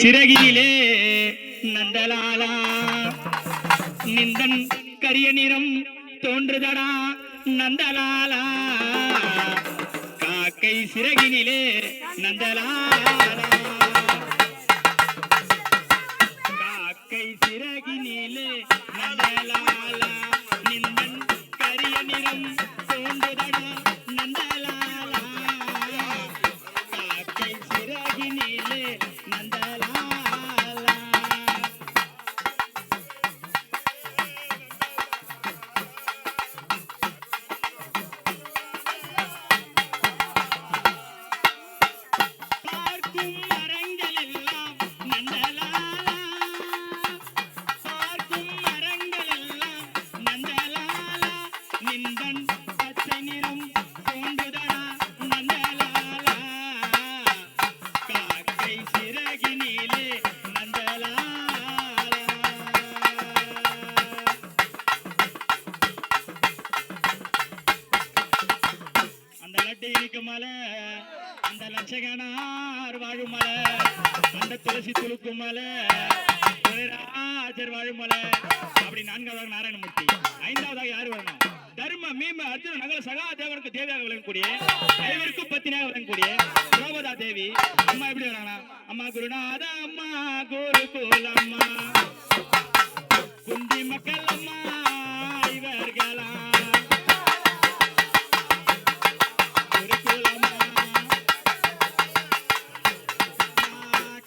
சிறகிலே நந்தலாலா நிந்தன் கரிய நிறம் தோன்றுதடா நந்தலாலா காக்கை சிறகினிலே நந்தலாலா காக்கை சிறகினிலே நந்தலாலா நிந்தன் கரிய நிறம் தோன்றுதடா நந்தலாலா காக்கை சிறகினிலே நந்தலாலா பார்க்கும் மரங்கள் எல்லாம் நந்தலாலா பார்க்கும் மரங்கள் எல்லாம் நந்தலாலா நிந்தன் பச்சை நிறம் தோன்றுதடா நந்தலாலா காக்கை சிறகினிலே நந்தலாலா அந்த லட்டு இருக்கு மலை அந்த லட்சகனார் வாழும் மலை அந்த துளசி துளுக்கும் மலை ராஜர் வாழும் மலை அப்படி நான்காவதாக நாராயணமூர்த்தி ஐந்தாவதாக யார் வரணும் தர்ம மீம அர்ஜுன நகர சகா தேவனுக்கு தேவியாக விளங்கக்கூடிய ஐவருக்கும் பத்தினியாக விளங்கக்கூடிய திரௌபதா தேவி அம்மா எப்படி வராங்களா அம்மா குருநாத அம்மா குருகுல அம்மா குந்தி மக்கள் அம்மா இவர்களா குருகுலம்மா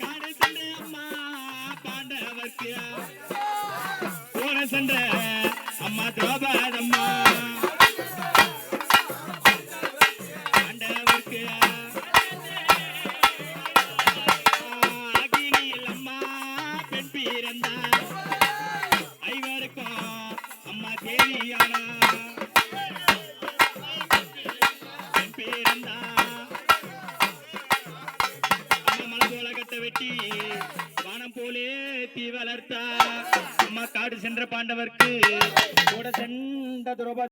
காடு சென்ற அம்மா பாண்டவர்க்கு போன சென்ற அம்மா திரௌபதம்மா பாண்டவர்க்கு அகினியில் அம்மா பெண் பிறந்தார் ஐவருக்கும் அம்மா தேவியானா பெண் பிறந்தா அம்மா மலை போல கட்ட வெட்டி வானம் போலே தீ வளர்த்தா அம்மா காடு சென்ற பாண்டவர்க்கு கூட சென்ற திரௌபதி